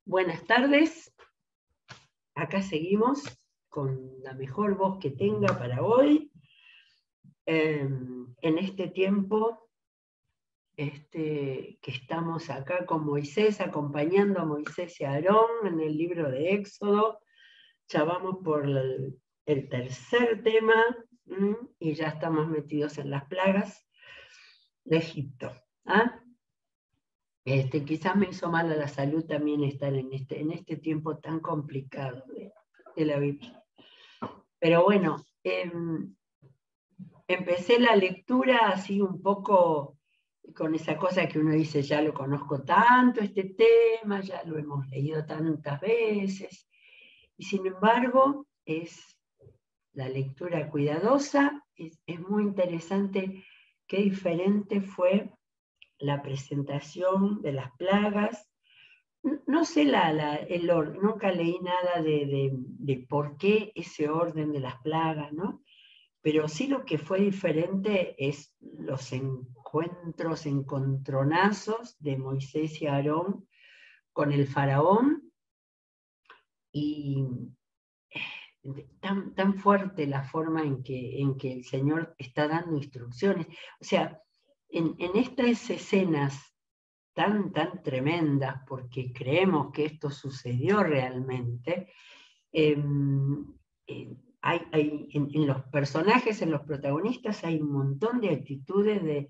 Buenas tardes, acá seguimos con la mejor voz que tenga para hoy, en este tiempo que estamos acá con Moisés, acompañando a Moisés y a Aarón en el libro de Éxodo. Ya vamos por el tercer tema y ya estamos metidos en las plagas de Egipto. Quizás me hizo mal a la salud también estar en este tiempo tan complicado de la Biblia. Pero bueno, empecé la lectura así un poco con esa cosa que uno dice, ya lo conozco tanto este tema, ya lo hemos leído tantas veces, y sin embargo es la lectura cuidadosa, es muy interesante qué diferente fue la presentación de las plagas. No sé el orden, nunca leí nada de por qué ese orden de las plagas, ¿no? Pero sí lo que fue diferente es los encontronazos de Moisés y Aarón con el faraón, y tan fuerte la forma en que el Señor está dando instrucciones. O sea, en estas escenas tan tremendas, porque creemos que esto sucedió realmente, en los personajes, en los protagonistas, hay un montón de actitudes,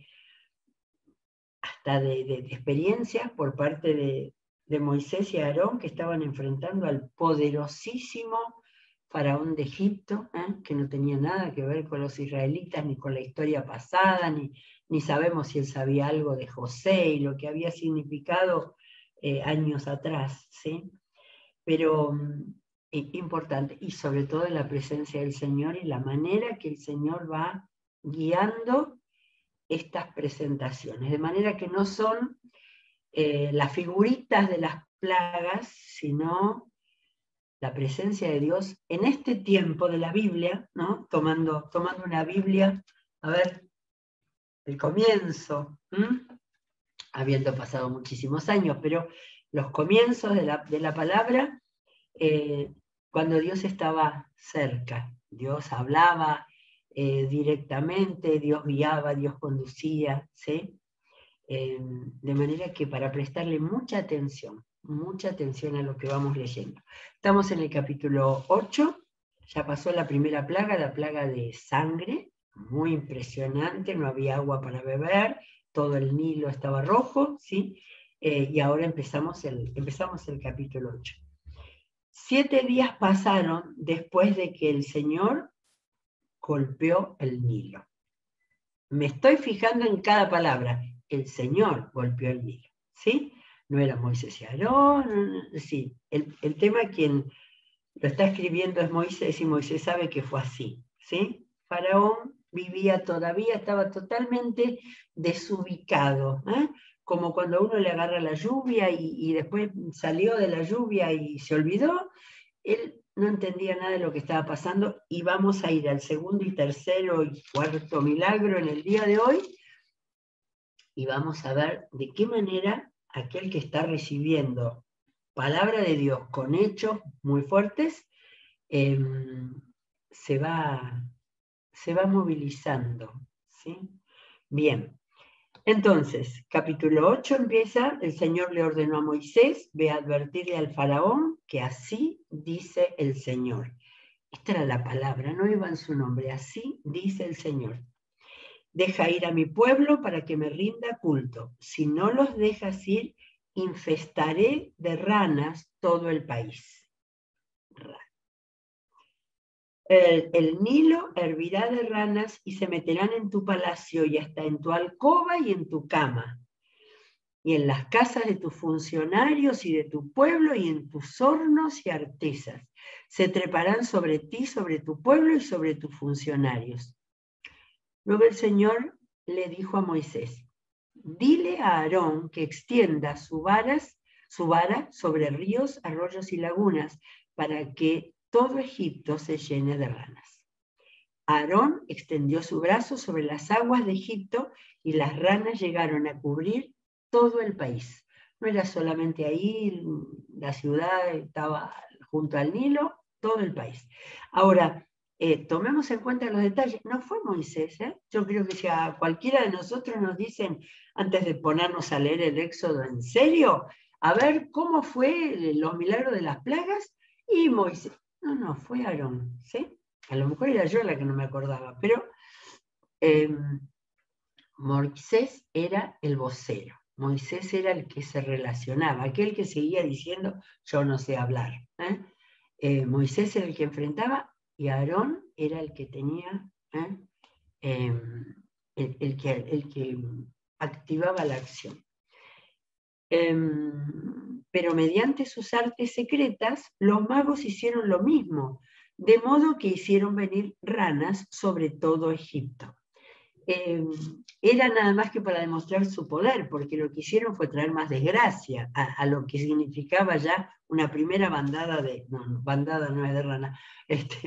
hasta de experiencias por parte de Moisés y Aarón, que estaban enfrentando al poderosísimo faraón de Egipto, que no tenía nada que ver con los israelitas, ni con la historia pasada, ni sabemos si él sabía algo de José y lo que había significado años atrás, ¿sí? Pero importante, y sobre todo en la presencia del Señor y la manera que el Señor va guiando estas presentaciones, de manera que no son las figuritas de las plagas, sino la presencia de Dios en este tiempo de la Biblia, ¿no? Tomando una Biblia, a ver, el comienzo, habiendo pasado muchísimos años, pero los comienzos de la palabra, cuando Dios estaba cerca, Dios hablaba directamente, Dios guiaba, Dios conducía, ¿sí? De manera que para prestarle mucha atención a lo que vamos leyendo. Estamos en el capítulo 8, ya pasó la primera plaga, la plaga de sangre, muy impresionante, no había agua para beber, todo el Nilo estaba rojo, ¿sí? Y ahora empezamos el capítulo 8. 7 días pasaron después de que el Señor golpeó el Nilo. Me estoy fijando en cada palabra. El Señor golpeó el Nilo, ¿sí? No era Moisés y Aarón, sí. El tema, quien lo está escribiendo es Moisés, y Moisés sabe que fue así, ¿sí? Faraón vivía todavía, estaba totalmente desubicado, como cuando uno le agarra la lluvia y después salió de la lluvia y se olvidó. Él no entendía nada de lo que estaba pasando, y vamos a ir al segundo y tercero y cuarto milagro en el día de hoy, y vamos a ver de qué manera aquel que está recibiendo palabra de Dios con hechos muy fuertes, se va movilizando, ¿sí? Bien. Entonces, capítulo 8 empieza, el Señor le ordenó a Moisés, ve a advertirle al faraón que así dice el Señor. Esta era la palabra, no iba en su nombre, así dice el Señor. Deja ir a mi pueblo para que me rinda culto. Si no los dejas ir, infestaré de ranas todo el país. El Nilo hervirá de ranas y se meterán en tu palacio y hasta en tu alcoba y en tu cama, y en las casas de tus funcionarios y de tu pueblo y en tus hornos y artesas. Se treparán sobre ti, sobre tu pueblo y sobre tus funcionarios. Luego el Señor le dijo a Moisés, dile a Aarón que extienda su vara sobre ríos, arroyos y lagunas, para que todo Egipto se llene de ranas. Aarón extendió su brazo sobre las aguas de Egipto y las ranas llegaron a cubrir todo el país. No era solamente ahí, la ciudad estaba junto al Nilo, todo el país. Ahora, tomemos en cuenta los detalles. No fue Moisés, ¿eh? Yo creo que si a cualquiera de nosotros nos dicen, antes de ponernos a leer el Éxodo en serio, a ver cómo fue los milagros de las plagas, y Moisés. No, fue Aarón, ¿sí? A lo mejor era yo la que no me acordaba, pero Moisés era el vocero. Moisés era el que se relacionaba, aquel que seguía diciendo, yo no sé hablar. Moisés era el que enfrentaba y Aarón era el que tenía, el que activaba la acción. Pero mediante sus artes secretas, los magos hicieron lo mismo, de modo que hicieron venir ranas sobre todo Egipto. Era nada más que para demostrar su poder, porque lo que hicieron fue traer más desgracia a lo que significaba ya una primera bandada bandada no es de rana,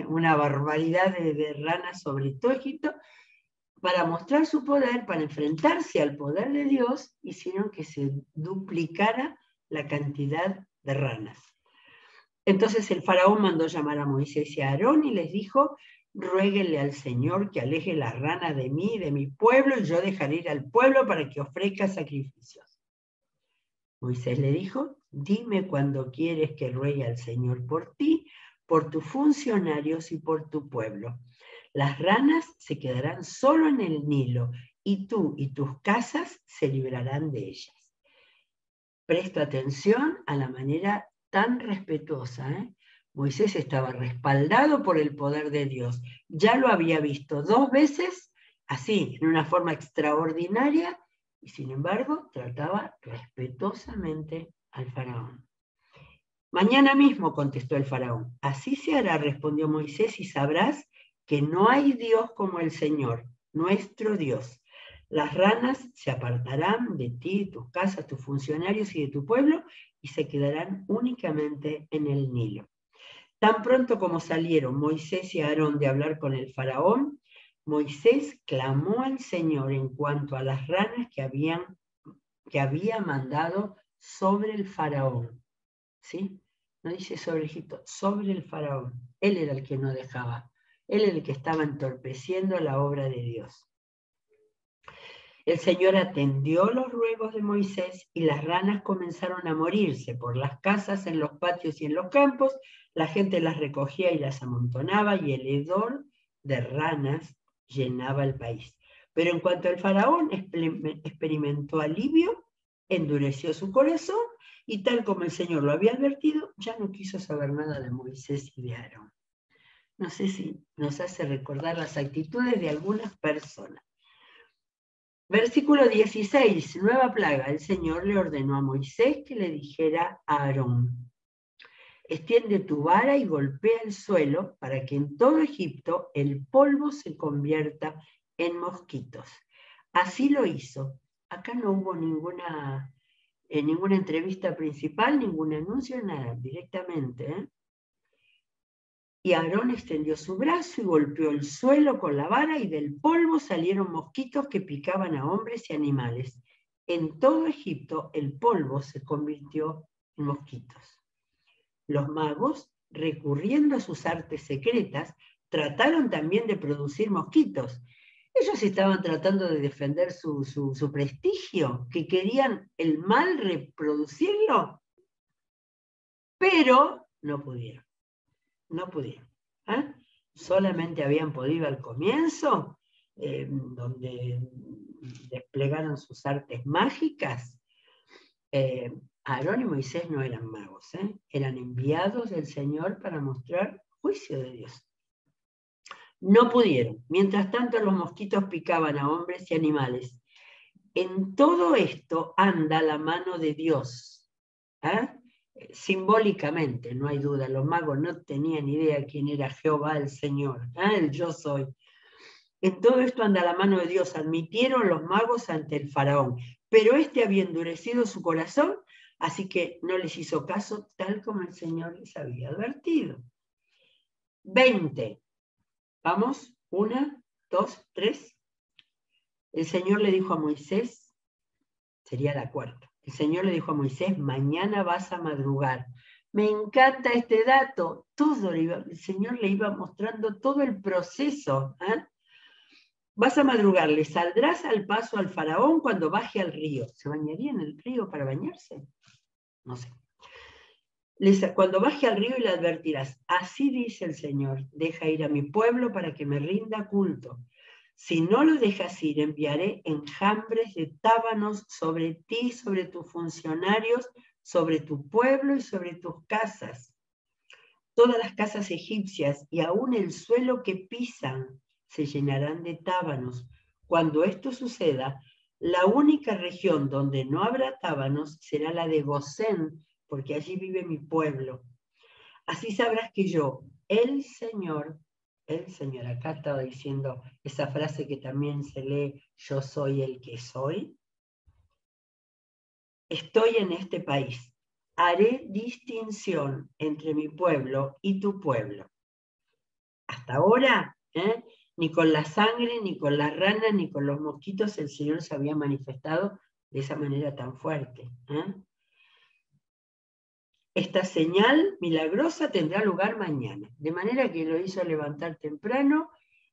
una barbaridad de ranas sobre todo Egipto. Para mostrar su poder, para enfrentarse al poder de Dios, hicieron que se duplicara la cantidad de ranas. Entonces el faraón mandó llamar a Moisés y a Aarón y les dijo, ruéguenle al Señor que aleje las ranas de mí y de mi pueblo, y yo dejaré ir al pueblo para que ofrezca sacrificios. Moisés le dijo, dime cuándo quieres que ruegue al Señor por ti, por tus funcionarios y por tu pueblo. Las ranas se quedarán solo en el Nilo, y tú y tus casas se librarán de ellas. Presto atención a la manera tan respetuosa. Moisés estaba respaldado por el poder de Dios. Ya lo había visto 2 veces, así, en una forma extraordinaria, y sin embargo trataba respetuosamente al faraón. Mañana mismo, contestó el faraón. Así se hará, respondió Moisés, y sabrás que no hay Dios como el Señor, nuestro Dios. Las ranas se apartarán de ti, tus casas, tus funcionarios y de tu pueblo, y se quedarán únicamente en el Nilo. Tan pronto como salieron Moisés y Aarón de hablar con el faraón, Moisés clamó al Señor en cuanto a las ranas que había mandado sobre el faraón. ¿Sí? No dice sobre Egipto, sobre el faraón. Él era el que no dejaba. Él era el que estaba entorpeciendo la obra de Dios. El Señor atendió los ruegos de Moisés y las ranas comenzaron a morirse por las casas, en los patios y en los campos. La gente las recogía y las amontonaba y el hedor de ranas llenaba el país. Pero en cuanto el faraón experimentó alivio, endureció su corazón y tal como el Señor lo había advertido, ya no quiso saber nada de Moisés y de Aarón. No sé si nos hace recordar las actitudes de algunas personas. Versículo 16, nueva plaga. El Señor le ordenó a Moisés que le dijera a Aarón, extiende tu vara y golpea el suelo para que en todo Egipto el polvo se convierta en mosquitos. Así lo hizo. Acá no hubo ninguna entrevista principal, ningún anuncio, nada, directamente. Y Aarón extendió su brazo y golpeó el suelo con la vara y del polvo salieron mosquitos que picaban a hombres y animales. En todo Egipto el polvo se convirtió en mosquitos. Los magos, recurriendo a sus artes secretas, trataron también de producir mosquitos. Ellos estaban tratando de defender su prestigio, que querían el mal reproducirlo, pero no pudieron. No pudieron. Solamente habían podido al comienzo, donde desplegaron sus artes mágicas. Aarón y Moisés no eran magos, eran enviados del Señor para mostrar juicio de Dios. No pudieron. Mientras tanto, los mosquitos picaban a hombres y animales. En todo esto anda la mano de Dios. Simbólicamente, no hay duda, los magos no tenían idea quién era Jehová el Señor, el yo soy. En todo esto anda la mano de Dios, admitieron los magos ante el faraón, pero éste había endurecido su corazón, así que no les hizo caso, tal como el Señor les había advertido. 20. Vamos, 1, 2, 3. El Señor le dijo a Moisés, sería la 4. El Señor le dijo a Moisés, mañana vas a madrugar. Me encanta este dato. El Señor le iba mostrando todo el proceso. Vas a madrugar, le saldrás al paso al faraón cuando baje al río. ¿Se bañaría en el río para bañarse? No sé. Cuando baje al río y le advertirás, así dice el Señor, deja ir a mi pueblo para que me rinda culto. Si no lo dejas ir, enviaré enjambres de tábanos sobre ti, sobre tus funcionarios, sobre tu pueblo y sobre tus casas. Todas las casas egipcias y aún el suelo que pisan se llenarán de tábanos. Cuando esto suceda, la única región donde no habrá tábanos será la de Gosén, porque allí vive mi pueblo. Así sabrás que yo, el Señor, acá estaba diciendo esa frase que también se lee, yo soy el que soy, estoy en este país. Haré distinción entre mi pueblo y tu pueblo. Hasta ahora, ni con la sangre, ni con las ranas, ni con los mosquitos el Señor se había manifestado de esa manera tan fuerte. Esta señal milagrosa tendrá lugar mañana. De manera que lo hizo levantar temprano,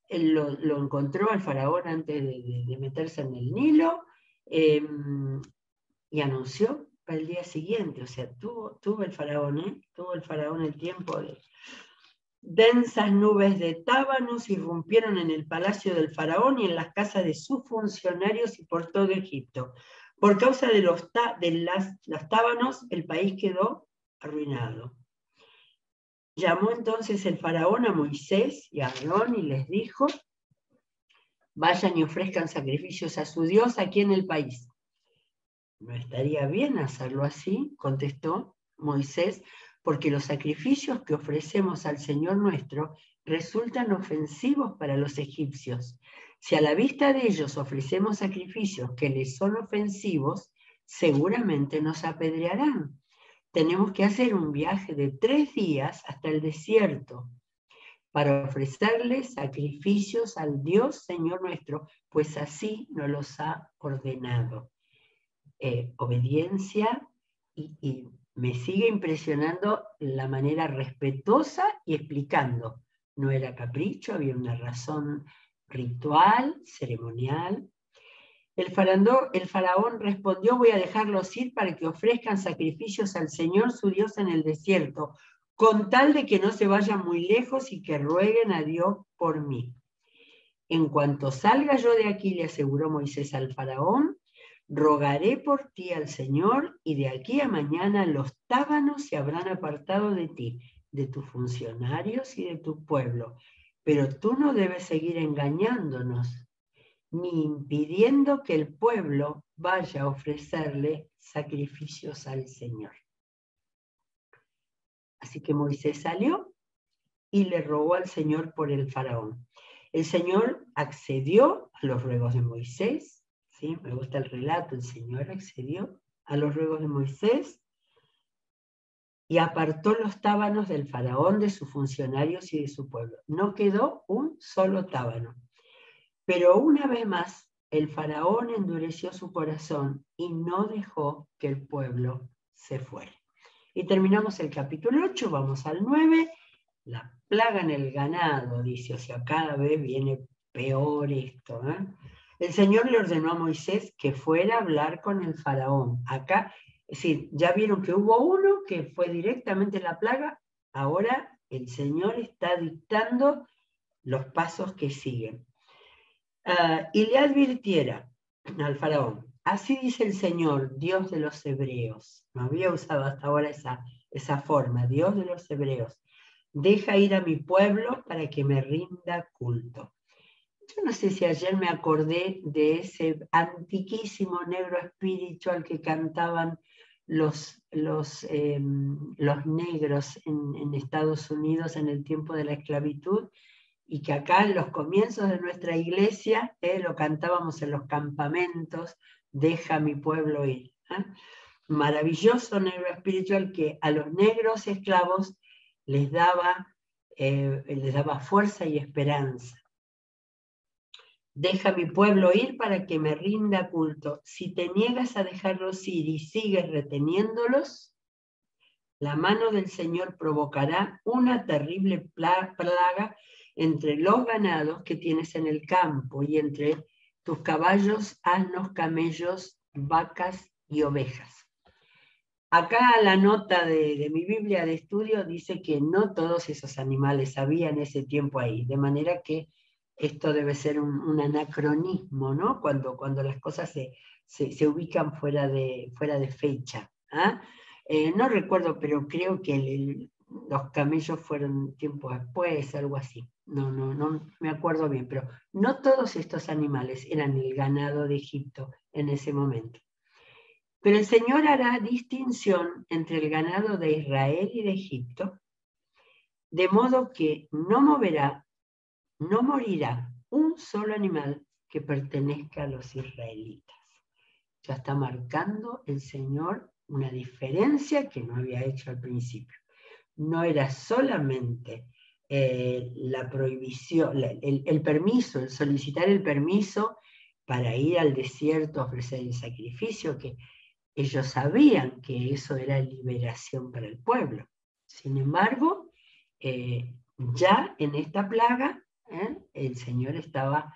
él lo encontró al faraón antes de meterse en el Nilo, y anunció para el día siguiente. O sea, tuvo el faraón el tiempo de... Densas nubes de tábanos irrumpieron en el palacio del faraón y en las casas de sus funcionarios y por todo Egipto. Por causa de los tábanos, el país quedó arruinado. Llamó entonces el faraón a Moisés y a Aarón y les dijo, vayan y ofrezcan sacrificios a su Dios aquí en el país. No estaría bien hacerlo así, contestó Moisés, porque los sacrificios que ofrecemos al Señor nuestro resultan ofensivos para los egipcios. Si a la vista de ellos ofrecemos sacrificios que les son ofensivos, seguramente nos apedrearán. Tenemos que hacer un viaje de 3 días hasta el desierto para ofrecerles sacrificios al Dios Señor nuestro, pues así nos los ha ordenado. Obediencia y me sigue impresionando la manera respetuosa y explicando. No era capricho, había una razón ritual, ceremonial. El faraón respondió, voy a dejarlos ir para que ofrezcan sacrificios al Señor su Dios en el desierto, con tal de que no se vayan muy lejos y que rueguen a Dios por mí. En cuanto salga yo de aquí, le aseguró Moisés al faraón, rogaré por ti al Señor y de aquí a mañana los tábanos se habrán apartado de ti, de tus funcionarios y de tu pueblo. Pero tú no debes seguir engañándonos, ni impidiendo que el pueblo vaya a ofrecerle sacrificios al Señor. Así que Moisés salió y le rogó al Señor por el faraón. El Señor accedió a los ruegos de Moisés, ¿sí? Me gusta el relato, el Señor accedió a los ruegos de Moisés y apartó los tábanos del faraón, de sus funcionarios y de su pueblo. No quedó un solo tábano. Pero una vez más, el faraón endureció su corazón y no dejó que el pueblo se fuera. Y terminamos el capítulo 8, vamos al 9. La plaga en el ganado, dice, o sea, cada vez viene peor esto. El Señor le ordenó a Moisés que fuera a hablar con el faraón. Acá, es decir, ya vieron que hubo uno que fue directamente la plaga, ahora el Señor está dictando los pasos que siguen. Y le advirtiera al faraón, así dice el Señor, Dios de los hebreos. No había usado hasta ahora esa forma, Dios de los hebreos. Deja ir a mi pueblo para que me rinda culto. Yo no sé si ayer me acordé de ese antiquísimo negro espiritual que cantaban los negros en Estados Unidos en el tiempo de la esclavitud, y que acá en los comienzos de nuestra iglesia lo cantábamos en los campamentos, deja mi pueblo ir. Maravilloso negro espiritual que a los negros esclavos les daba fuerza y esperanza. deja a mi pueblo ir para que me rinda culto. Si te niegas a dejarlos ir y sigues reteniéndolos, la mano del Señor provocará una terrible plaga entre los ganados que tienes en el campo y entre tus caballos, asnos, camellos, vacas y ovejas. Acá la nota de mi Biblia de estudio dice que no todos esos animales había en ese tiempo ahí, de manera que esto debe ser un anacronismo, ¿no? Cuando las cosas se ubican fuera de fecha. ¿Ah? No recuerdo, pero creo que los camellos fueron tiempo después, algo así. No me acuerdo bien, pero no todos estos animales eran el ganado de Egipto en ese momento. Pero el Señor hará distinción entre el ganado de Israel y de Egipto, de modo que no morirá un solo animal que pertenezca a los israelitas. Ya está marcando el Señor una diferencia que no había hecho al principio. No era solamente la prohibición, el permiso, el solicitar el permiso para ir al desierto a ofrecer el sacrificio, que ellos sabían que eso era liberación para el pueblo. Sin embargo, ya en esta plaga, el Señor estaba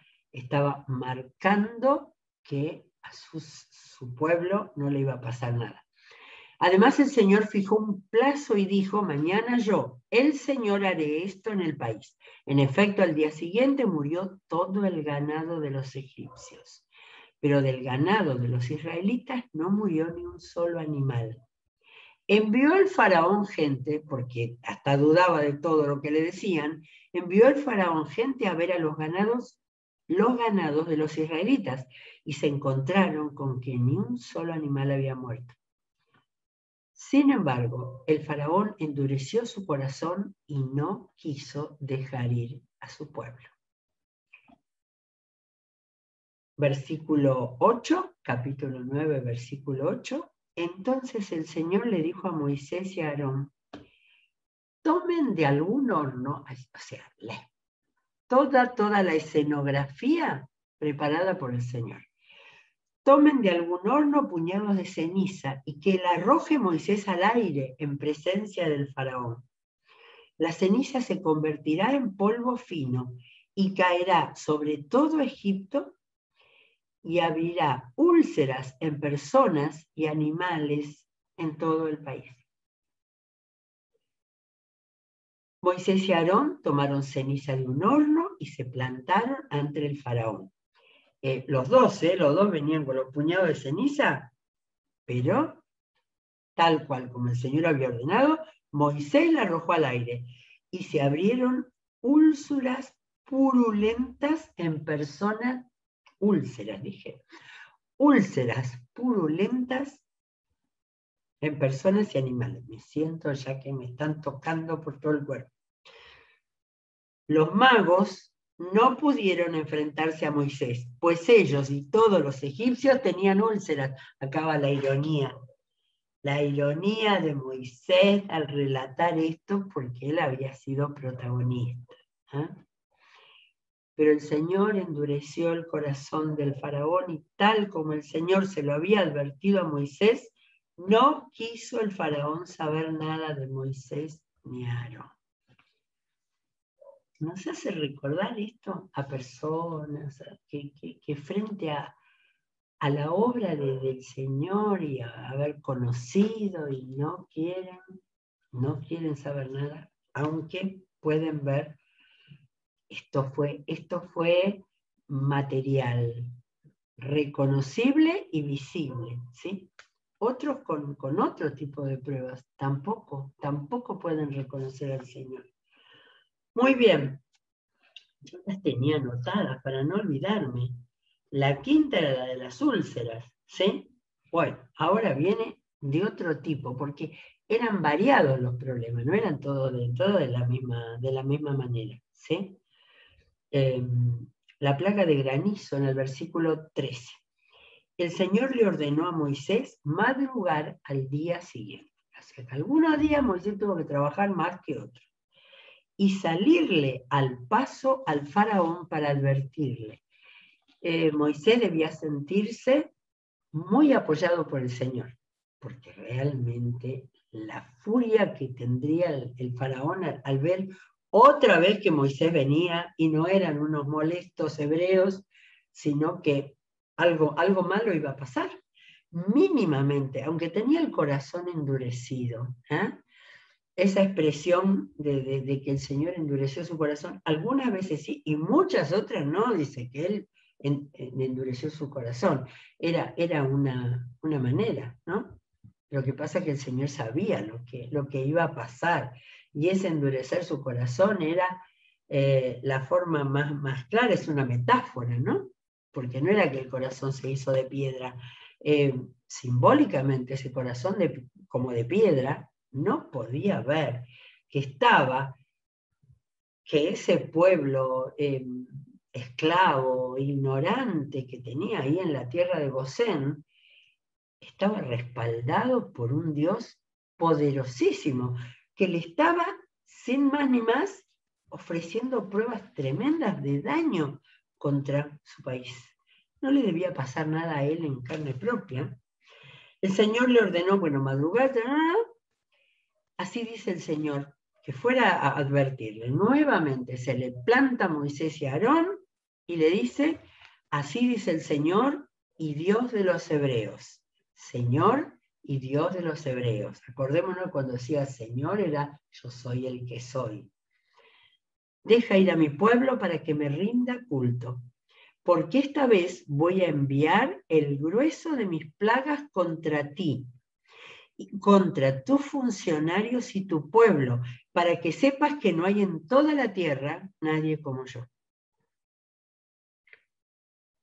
marcando que a su pueblo no le iba a pasar nada. Además, el Señor fijó un plazo y dijo: mañana yo, el Señor, haré esto en el país. En efecto, al día siguiente murió todo el ganado de los egipcios. Pero del ganado de los israelitas no murió ni un solo animal. Envió el faraón gente, porque hasta dudaba de todo lo que le decían, envió el faraón gente a ver a los ganados de los israelitas, y se encontraron con que ni un solo animal había muerto. Sin embargo, el faraón endureció su corazón y no quiso dejar ir a su pueblo. Versículo 8, capítulo 9, versículo 8. Entonces el Señor le dijo a Moisés y a Aarón: tomen de algún horno, o sea, toda la escenografía preparada por el Señor. Tomen de algún horno puñados de ceniza y que la arroje Moisés al aire en presencia del faraón. La ceniza se convertirá en polvo fino y caerá sobre todo Egipto, y abrirá úlceras en personas y animales en todo el país. Moisés y Aarón tomaron ceniza de un horno y se plantaron ante el faraón. Los dos venían con los puñados de ceniza, pero tal cual como el Señor había ordenado, Moisés la arrojó al aire y se abrieron úlceras purulentas en personas, úlceras purulentas en personas y animales. Me siento ya que me están tocando por todo el cuerpo. Los magos no pudieron enfrentarse a Moisés, pues ellos y todos los egipcios tenían úlceras. Acá va la ironía. La ironía de Moisés al relatar esto, porque él había sido protagonista. Pero el Señor endureció el corazón del faraón y tal como el Señor se lo había advertido a Moisés, no quiso el faraón saber nada de Moisés ni Aarón. Nos hace recordar esto a personas que frente a la obra del Señor y a haber conocido y no quieren saber nada, aunque pueden ver, esto fue material, reconocible y visible, ¿sí? Otros con otro tipo de pruebas tampoco pueden reconocer al Señor. Muy bien, yo las tenía anotadas para no olvidarme. La quinta era la de las úlceras, ¿sí? Bueno, ahora viene de otro tipo, porque eran variados los problemas, no eran todos de la misma manera, ¿sí? La plaga de granizo en el versículo 13. El Señor le ordenó a Moisés madrugar al día siguiente. Así que algunos días Moisés tuvo que trabajar más que otros. Y salirle al paso al faraón para advertirle: Moisés debía sentirse muy apoyado por el Señor, porque realmente la furia que tendría el faraón al ver otra vez que Moisés venía, y no eran unos molestos hebreos, sino que algo malo iba a pasar, mínimamente, aunque tenía el corazón endurecido. Esa expresión de que el Señor endureció su corazón, algunas veces sí, y muchas otras no, dice que Él endureció su corazón. Era una manera, ¿no? Lo que pasa es que el Señor sabía lo que iba a pasar, y ese endurecer su corazón era la forma más clara, es una metáfora, ¿no? Porque no era que el corazón se hizo de piedra. Simbólicamente ese corazón como de piedra no podía ver que ese pueblo esclavo, ignorante que tenía ahí en la tierra de Gosén, estaba respaldado por un Dios poderosísimo, que le estaba, sin más ni más, ofreciendo pruebas tremendas de daño contra su país. No le debía pasar nada a él en carne propia. El Señor le ordenó, bueno, madrugada, así dice el Señor, que fuera a advertirle. Nuevamente se le planta a Moisés y a Aarón y le dice, así dice el Señor y Dios de los hebreos. Señor y Dios de los hebreos. Acordémonos cuando decía Señor era yo soy el que soy. Deja ir a mi pueblo para que me rinda culto, porque esta vez voy a enviar el grueso de mis plagas contra ti, contra tus funcionarios y tu pueblo, para que sepas que no hay en toda la tierra nadie como yo.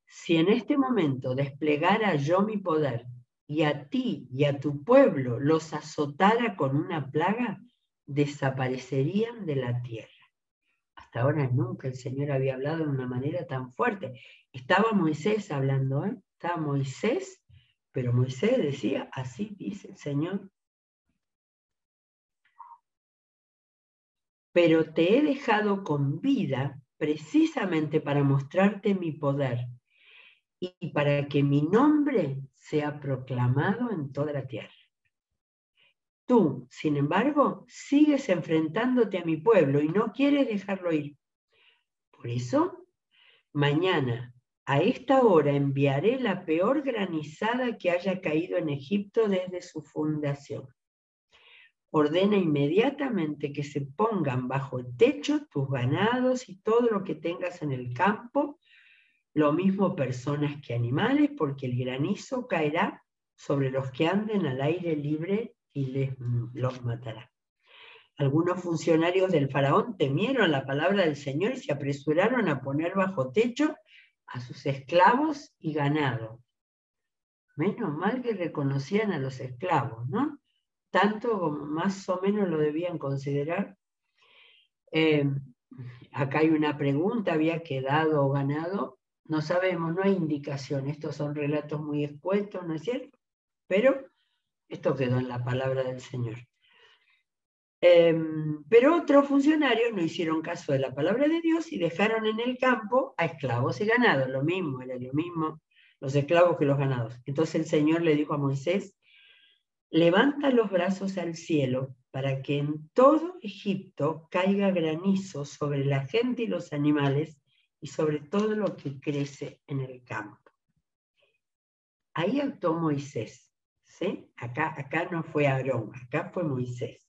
Si en este momento desplegara yo mi poder y a ti y a tu pueblo los azotara con una plaga, desaparecerían de la tierra. Hasta ahora nunca el Señor había hablado de una manera tan fuerte. Estaba Moisés hablando, Estaba Moisés, pero Moisés decía, así dice el Señor. Pero te he dejado con vida precisamente para mostrarte mi poder y para que mi nombre sea proclamado en toda la tierra. Tú, sin embargo, sigues enfrentándote a mi pueblo y no quieres dejarlo ir. Por eso, mañana, a esta hora, enviaré la peor granizada que haya caído en Egipto desde su fundación. Ordena inmediatamente que se pongan bajo el techo tus ganados y todo lo que tengas en el campo, lo mismo personas que animales, porque el granizo caerá sobre los que anden al aire libre y los matará. Algunos funcionarios del faraón temieron la palabra del Señor y se apresuraron a poner bajo techo a sus esclavos y ganado. Menos mal que reconocían a los esclavos, ¿no? Tanto como más o menos lo debían considerar. Acá hay una pregunta, ¿había quedado ganado? No sabemos, no hay indicación. Estos son relatos muy escuetos, ¿no es cierto? Pero esto quedó en la palabra del Señor. Pero otros funcionarios no hicieron caso de la palabra de Dios y dejaron en el campo a esclavos y ganado. Lo mismo, era lo mismo los esclavos que los ganados. Entonces el Señor le dijo a Moisés, levanta los brazos al cielo para que en todo Egipto caiga granizo sobre la gente y los animales y sobre todo lo que crece en el campo. Ahí actuó Moisés, ¿sí? Acá no fue Aarón, acá fue Moisés.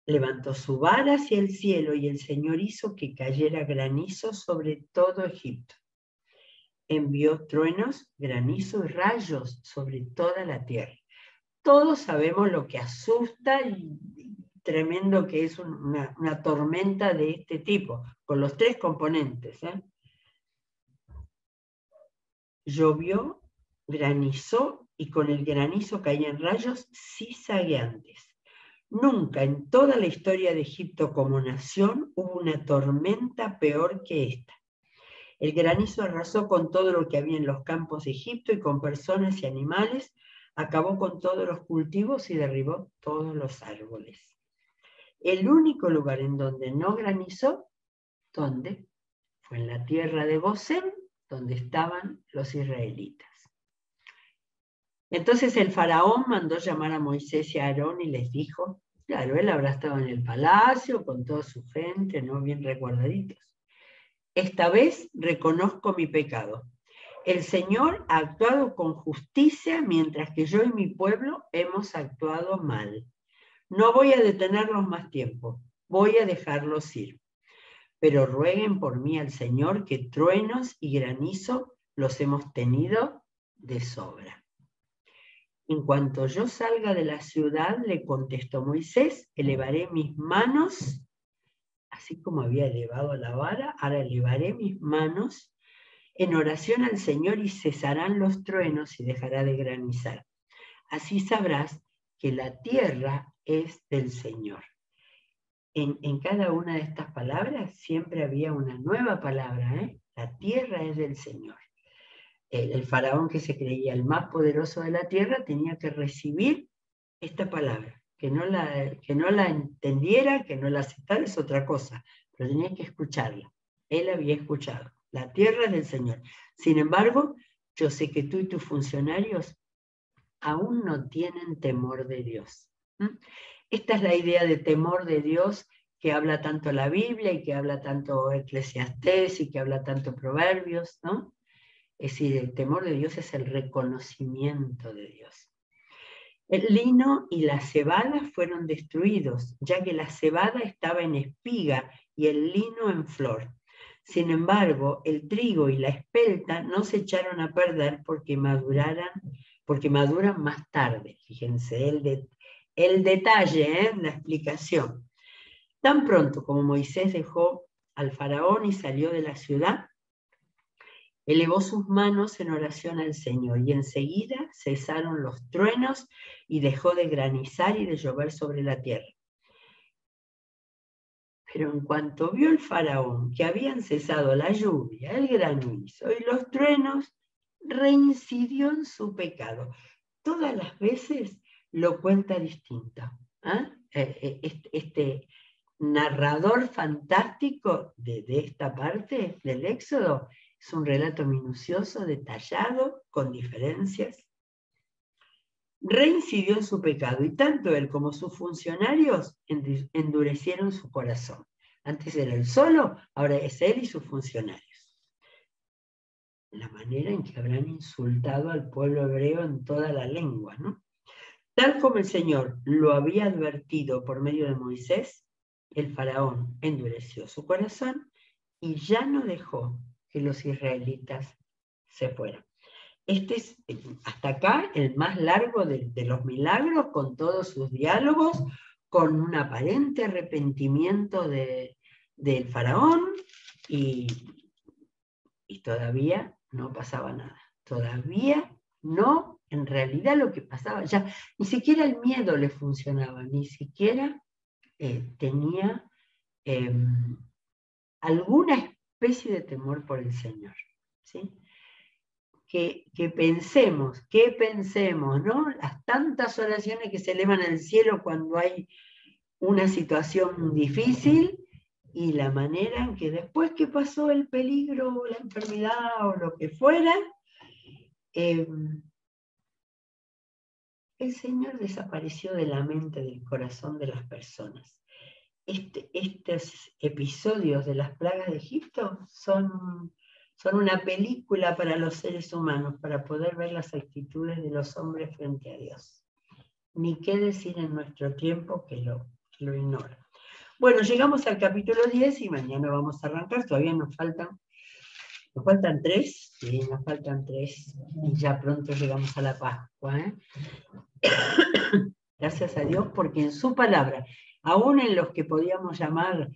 Levantó su vara hacia el cielo y el Señor hizo que cayera granizo sobre todo Egipto. Envió truenos, granizo y rayos sobre toda la tierra. Todos sabemos lo que asusta y tremendo que es una tormenta de este tipo, con los tres componentes. Llovió, granizó y con el granizo caían rayos cizagueantes. Nunca en toda la historia de Egipto como nación hubo una tormenta peor que esta. El granizo arrasó con todo lo que había en los campos de Egipto y con personas y animales, acabó con todos los cultivos y derribó todos los árboles. El único lugar en donde no granizó, ¿dónde? Fue en la tierra de Gosén, donde estaban los israelitas. Entonces el faraón mandó llamar a Moisés y a Aarón y les dijo, claro, él habrá estado en el palacio con toda su gente, ¿no? Bien resguardaditos. Esta vez reconozco mi pecado. El Señor ha actuado con justicia mientras que yo y mi pueblo hemos actuado mal. No voy a detenerlos más tiempo, voy a dejarlos ir. Pero rueguen por mí al Señor que truenos y granizo los hemos tenido de sobra. En cuanto yo salga de la ciudad, le contestó Moisés, elevaré mis manos, así como había elevado la vara, ahora elevaré mis manos en oración al Señor y cesarán los truenos y dejará de granizar. Así sabrás que la tierra es del Señor. En cada una de estas palabras siempre había una nueva palabra, ¿eh? La tierra es del Señor. El faraón, que se creía el más poderoso de la tierra, tenía que recibir esta palabra. Que no la entendiera, que no la aceptara es otra cosa, pero tenía que escucharla. Él había escuchado. La tierra es del Señor. Sin embargo, yo sé que tú y tus funcionarios aún no tienen temor de Dios. Esta es la idea de temor de Dios que habla tanto la Biblia y que habla tanto Eclesiastés y que habla tanto Proverbios, ¿no? Es decir, el temor de Dios es el reconocimiento de Dios. El lino y la cebada fueron destruidos, ya que la cebada estaba en espiga y el lino en flor. Sin embargo, el trigo y la espelta no se echaron a perder porque maduran más tarde. Fíjense el detalle, la explicación. Tan pronto como Moisés dejó al faraón y salió de la ciudad, elevó sus manos en oración al Señor y enseguida cesaron los truenos y dejó de granizar y de llover sobre la tierra. Pero en cuanto vio el faraón que habían cesado la lluvia, el granizo y los truenos, reincidió en su pecado. Todas las veces lo cuenta distinto. Este narrador fantástico de esta parte del Éxodo es un relato minucioso, detallado, con diferencias. Reincidió en su pecado y tanto él como sus funcionarios endurecieron su corazón. Antes era él solo, ahora es él y sus funcionarios. La manera en que habrán insultado al pueblo hebreo en toda la lengua, ¿no? Tal como el Señor lo había advertido por medio de Moisés, el faraón endureció su corazón y ya no dejó que los israelitas se fueran. Este es hasta acá el más largo de los milagros, con todos sus diálogos, con un aparente arrepentimiento del faraón y todavía no pasaba nada. Todavía no, en realidad lo que pasaba, ya ni siquiera el miedo le funcionaba, ni siquiera tenía alguna especie de temor por el Señor, ¿sí? Que pensemos, ¿no? Las tantas oraciones que se elevan al cielo cuando hay una situación difícil y la manera en que después que pasó el peligro o la enfermedad o lo que fuera, el Señor desapareció de la mente, del corazón de las personas. Estos episodios de las plagas de Egipto son una película para los seres humanos, para poder ver las actitudes de los hombres frente a Dios. Ni qué decir en nuestro tiempo que lo ignora. Bueno, llegamos al capítulo 10 y mañana vamos a arrancar. Todavía nos faltan 3, sí, nos faltan 3 y ya pronto llegamos a la Pascua, ¿eh? Gracias a Dios porque en su palabra, aún en los que podíamos llamar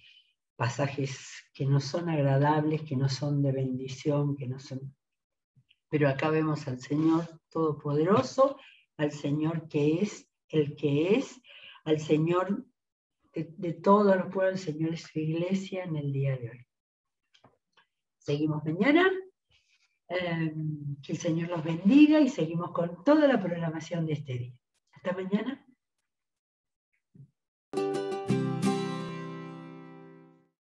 pasajes que no son agradables, que no son de bendición, que no son... Pero acá vemos al Señor Todopoderoso, al Señor que es el que es, al Señor de todos los pueblos, el Señor es su iglesia en el día de hoy. Seguimos mañana, que el Señor los bendiga y seguimos con toda la programación de este día. Hasta mañana.